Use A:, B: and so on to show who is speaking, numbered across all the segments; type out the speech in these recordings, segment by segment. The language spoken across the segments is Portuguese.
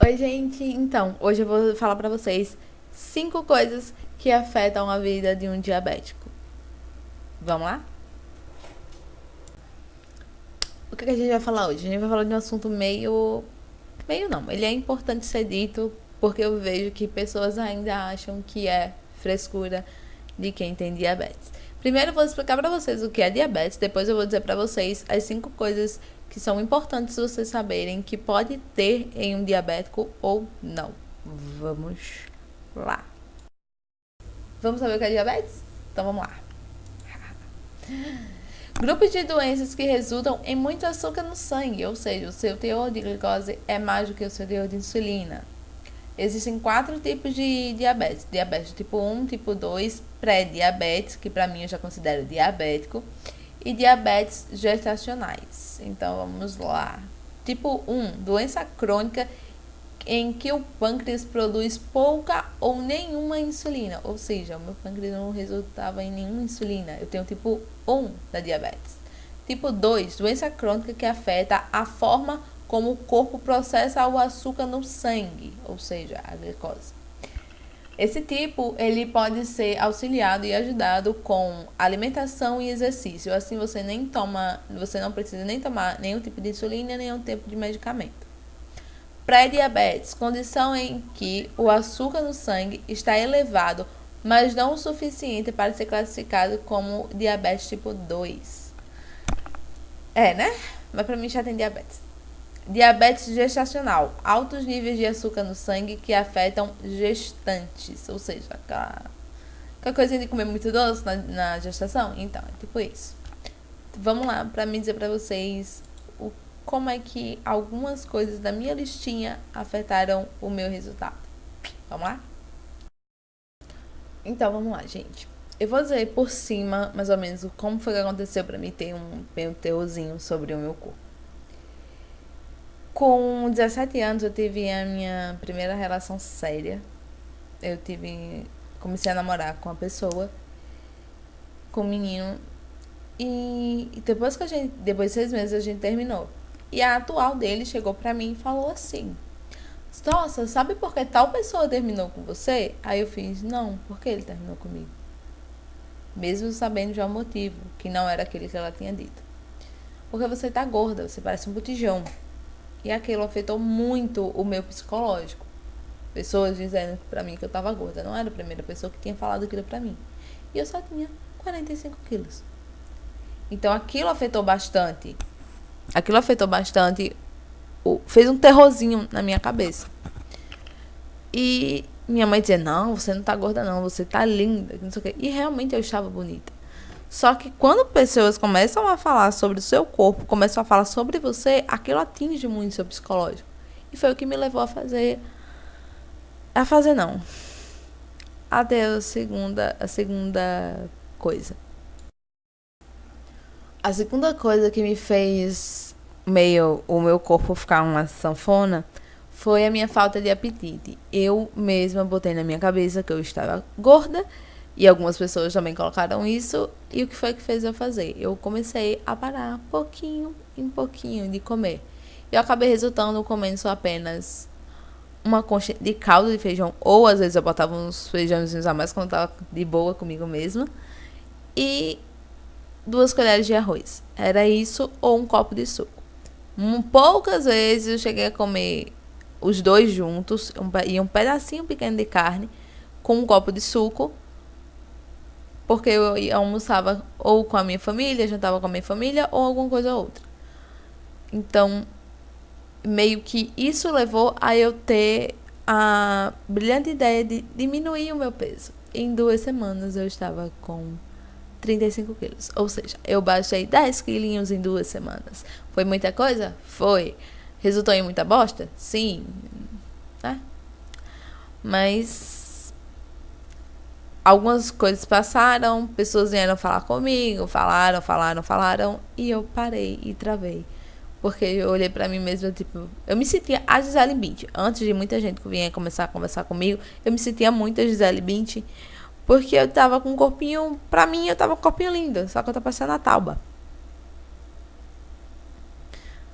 A: Oi, gente. Então, hoje eu vou falar pra vocês 5 coisas que afetam a vida de um diabético. Vamos lá? O que a gente vai falar hoje? A gente vai falar de um assunto meio não. Ele é importante ser dito porque eu vejo que pessoas ainda acham que é frescura de quem tem diabetes. Primeiro eu vou explicar pra vocês o que é diabetes, depois eu vou dizer pra vocês as 5 coisas que são importantes vocês saberem que pode ter em um diabético ou não. Vamos lá. Vamos saber o que é diabetes? Então vamos lá. Grupos de doenças que resultam em muito açúcar no sangue, ou seja, o seu teor de glicose é mais do que o seu teor de insulina. Existem 4 tipos de diabetes: diabetes tipo 1, tipo 2, pré-diabetes, que para mim eu já considero diabético, e diabetes gestacionais. Então vamos lá. Tipo 1, doença crônica em que o pâncreas produz pouca ou nenhuma insulina. Ou seja, o meu pâncreas não resultava em nenhuma insulina. Eu tenho tipo 1 da diabetes. Tipo 2, doença crônica que afeta a forma como o corpo processa o açúcar no sangue, ou seja, a glicose. Esse tipo, ele pode ser auxiliado e ajudado com alimentação e exercício. Assim você não precisa nem tomar nenhum tipo de insulina, nenhum tipo de medicamento. Pré-diabetes, condição em que o açúcar no sangue está elevado, mas não o suficiente para ser classificado como diabetes tipo 2. É, né? Mas pra mim já tem diabetes. Diabetes gestacional, altos níveis de açúcar no sangue que afetam gestantes, ou seja, aquela coisinha de comer muito doce na gestação. Então, é tipo isso. Vamos lá, pra mim dizer pra vocês como é que algumas coisas da minha listinha afetaram o meu resultado. Vamos lá? Então, vamos lá, gente. Eu vou dizer por cima, mais ou menos, como foi que aconteceu pra mim ter um teorzinho sobre o meu corpo. Com 17 anos, eu tive a minha primeira relação séria. Comecei a namorar com uma pessoa, com um menino, e depois de 6 meses, a gente terminou. E a atual dele chegou pra mim e falou assim: Nossa, sabe por que tal pessoa terminou com você? Aí eu fiz: Não, por que ele terminou comigo? Mesmo sabendo já o motivo, que não era aquele que ela tinha dito. Porque você tá gorda, você parece um botijão. E aquilo afetou muito o meu psicológico. Pessoas dizendo pra mim que eu tava gorda. Não era a primeira pessoa que tinha falado aquilo pra mim. E eu só tinha 45 quilos. Então aquilo afetou bastante. Aquilo afetou bastante. Fez um terrorzinho na minha cabeça. E minha mãe dizia: Não, você não tá gorda, não, você tá linda. Não sei o quê. E realmente eu estava bonita. Só que quando pessoas começam a falar sobre o seu corpo, começam a falar sobre você, aquilo atinge muito o seu psicológico. E foi o que me levou a fazer. A fazer não. Até a segunda coisa. A segunda coisa que me fez o meu corpo ficar uma sanfona foi a minha falta de apetite. Eu mesma botei na minha cabeça que eu estava gorda e algumas pessoas também colocaram isso. E o que foi que fez eu fazer? Eu comecei a parar pouquinho em pouquinho de comer. Eu acabei resultando comendo só apenas uma concha de caldo de feijão, ou às vezes eu botava uns feijãozinhos a mais quando eu tava de boa comigo mesma, e 2 colheres de arroz. Era isso ou um copo de suco. Poucas vezes eu cheguei a comer os dois juntos e um pedacinho pequeno de carne com um copo de suco, porque eu almoçava ou com a minha família, jantava com a minha família ou alguma coisa ou outra. Então, meio que isso levou a eu ter a brilhante ideia de diminuir o meu peso. Em 2 semanas eu estava com 35 quilos. Ou seja, eu baixei 10 quilinhos em 2 semanas. Foi muita coisa? Foi. Resultou em muita bosta? Sim. Né? Mas algumas coisas passaram, pessoas vieram falar comigo, falaram, e eu parei e travei. Porque eu olhei pra mim mesma, tipo, eu me sentia a Gisele Bündchen. Antes de muita gente que vinha começar a conversar comigo, eu me sentia muito a Gisele Bündchen. Porque eu tava com um corpinho, pra mim eu tava com um corpinho lindo, só que eu tava parecendo a Tauba.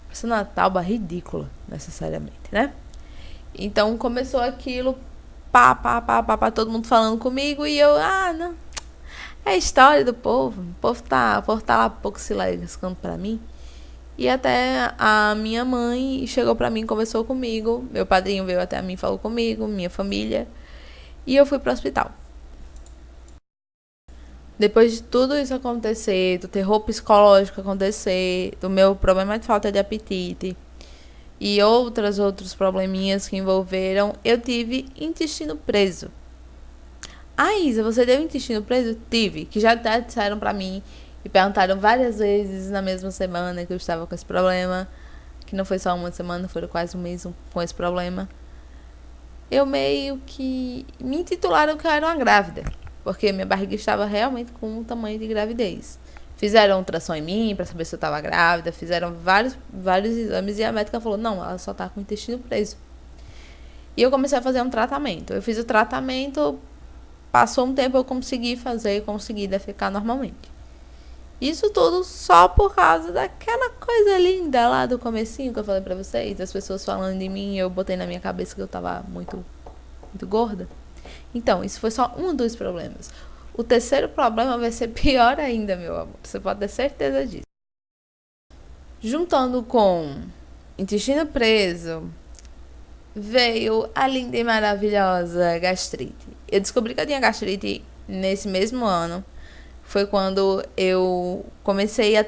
A: Parecendo uma Tauba ridícula, necessariamente, né? Então começou aquilo, pá, pá, pá, pá, pá, todo mundo falando comigo e eu, não, é a história do povo. O povo tá lá pouco se lascando pra mim. E até a minha mãe chegou pra mim, conversou comigo, meu padrinho veio até a mim, falou comigo, minha família, e eu fui pro hospital. Depois de tudo isso acontecer, do terror psicológico acontecer, do meu problema de falta de apetite e outros probleminhas que envolveram, eu tive intestino preso. Isa, você teve intestino preso? Tive, que já disseram pra mim e perguntaram várias vezes na mesma semana que eu estava com esse problema, que não foi só uma semana, foram quase um mês com esse problema. Eu meio que me intitularam que eu era uma grávida, porque minha barriga estava realmente com um tamanho de gravidez. Fizeram ultrassom em mim para saber se eu estava grávida, fizeram vários exames e a médica falou: não, ela só está com o intestino preso. E eu comecei a fazer um tratamento. Eu fiz o tratamento, passou um tempo, eu consegui defecar normalmente. Isso tudo só por causa daquela coisa linda lá do comecinho que eu falei pra vocês, das pessoas falando de mim e eu botei na minha cabeça que eu tava muito gorda. Então, isso foi só um dos problemas. O terceiro problema vai ser pior ainda, meu amor. Você pode ter certeza disso. Juntando com intestino preso, veio a linda e maravilhosa gastrite. Eu descobri que eu tinha gastrite nesse mesmo ano. Foi quando eu comecei a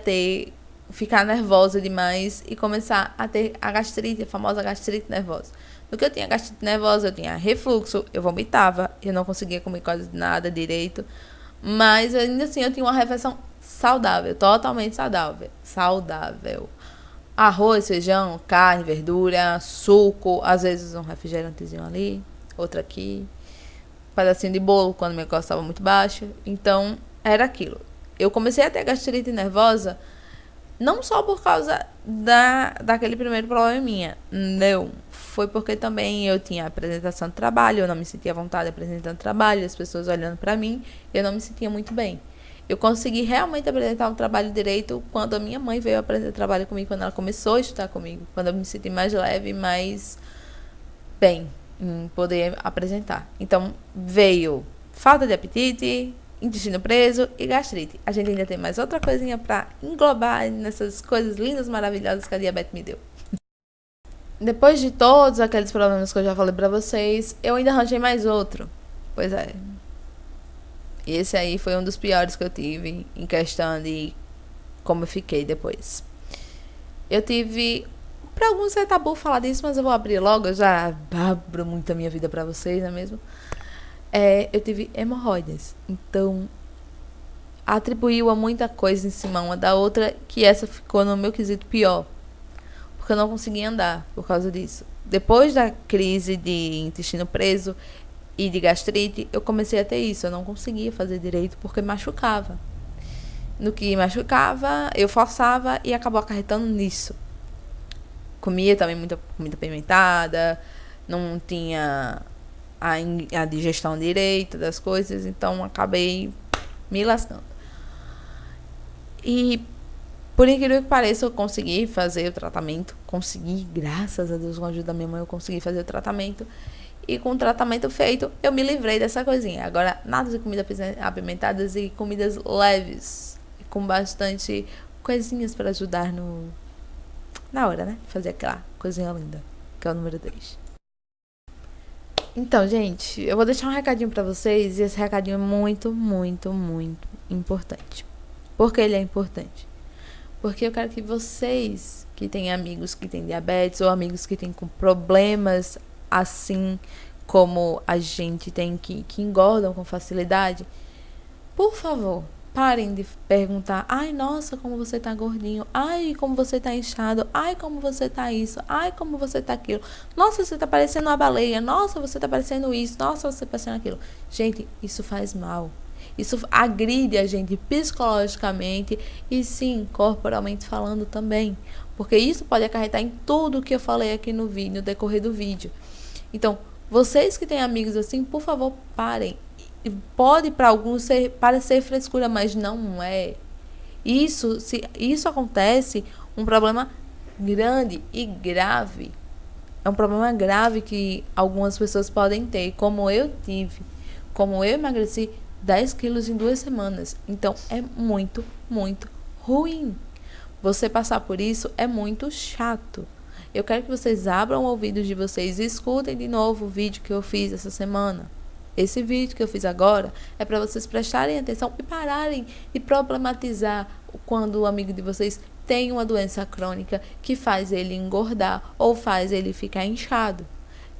A: ficar nervosa demais e começar a ter a gastrite, a famosa gastrite nervosa. No que eu tinha gastrite nervosa, eu tinha refluxo, eu vomitava, eu não conseguia comer quase nada direito, mas ainda assim eu tinha uma refeição saudável, totalmente saudável. Arroz, feijão, carne, verdura, suco, às vezes um refrigerantezinho ali, outro aqui, um pedacinho de bolo quando minha costa estava muito baixa. Então, era aquilo. Eu comecei a ter gastrite nervosa não só por causa daquele primeiro probleminha. Não. Foi porque também eu tinha apresentação de trabalho, eu não me sentia à vontade apresentando trabalho, as pessoas olhando pra mim, eu não me sentia muito bem. Eu consegui realmente apresentar um trabalho direito quando a minha mãe veio apresentar trabalho comigo, quando ela começou a estudar comigo, quando eu me senti mais leve, mais bem em poder apresentar. Então, veio falta de apetite, intestino preso e gastrite. A gente ainda tem mais outra coisinha pra englobar nessas coisas lindas, maravilhosas que a diabetes me deu. Depois de todos aqueles problemas que eu já falei pra vocês, eu ainda arranjei mais outro. Pois é. Esse aí foi um dos piores que eu tive em questão de como eu fiquei depois. Eu tive... Pra alguns é tabu falar disso, mas eu vou abrir logo. Eu já abro muito a minha vida pra vocês, não é mesmo? Eu tive hemorroidas. Então, atribuiu a muita coisa em cima uma da outra, que essa ficou no meu quesito pior. Porque eu não conseguia andar por causa disso. Depois da crise de intestino preso e de gastrite, eu comecei a ter isso. Eu não conseguia fazer direito porque machucava. No que machucava, eu forçava e acabou acarretando nisso. Comia também muita comida apimentada, não tinha a digestão direito das coisas, então acabei me lascando. E por incrível que pareça, eu consegui fazer o tratamento. Consegui, graças a Deus, com a ajuda da minha mãe, eu consegui fazer o tratamento. E com o tratamento feito, eu me livrei dessa coisinha. Agora, nada de comidas apimentadas e comidas leves. Com bastante coisinhas para ajudar na hora, né? Fazer aquela coisinha linda, que é o número 2. Então, gente, eu vou deixar um recadinho pra vocês. E esse recadinho é muito, muito, muito importante. Por que ele é importante? Porque eu quero que vocês, que têm amigos que têm diabetes, ou amigos que têm com problemas assim como a gente tem, que engordam com facilidade, por favor, parem de perguntar: ai, nossa, como você tá gordinho, ai, como você tá inchado, ai, como você tá isso, ai, como você tá aquilo, nossa, você tá parecendo uma baleia, nossa, você tá parecendo isso, nossa, você tá parecendo aquilo. Gente, isso faz mal. Isso agride a gente psicologicamente e sim, corporalmente falando também. Porque isso pode acarretar em tudo que eu falei aqui no vídeo, no decorrer do vídeo. Então, vocês que têm amigos assim, por favor, parem. Pode para alguns parecer frescura, mas não é. Se isso acontece, um problema grande e grave. É um problema grave que algumas pessoas podem ter, como eu tive. Como eu emagreci 10 quilos em 2 semanas. Então, é muito, muito ruim. Você passar por isso é muito chato. Eu quero que vocês abram o ouvido de vocês e escutem de novo o vídeo que eu fiz essa semana. Esse vídeo que eu fiz agora é para vocês prestarem atenção e pararem de problematizar quando o amigo de vocês tem uma doença crônica que faz ele engordar ou faz ele ficar inchado.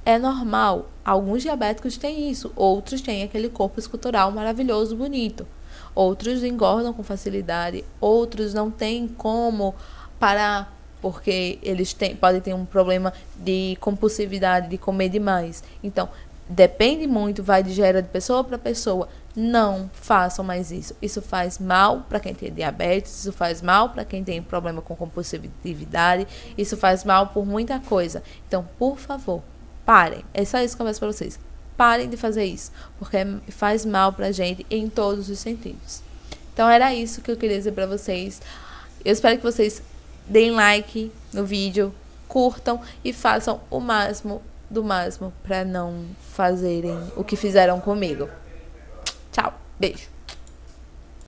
A: É normal, alguns diabéticos têm isso, outros têm aquele corpo escultural maravilhoso, bonito. Outros engordam com facilidade, outros não têm como parar, porque eles podem ter um problema de compulsividade, de comer demais. Então, depende muito, vai de gera de pessoa para pessoa. Não façam mais isso. Isso faz mal para quem tem diabetes, isso faz mal para quem tem problema com compulsividade, isso faz mal por muita coisa. Então, por favor, parem. É só isso que eu peço para vocês. Parem de fazer isso, porque faz mal pra gente em todos os sentidos. Então era isso que eu queria dizer pra vocês. Eu espero que vocês deem like no vídeo, curtam e façam o máximo do máximo pra não fazerem o que fizeram comigo. Tchau, beijo.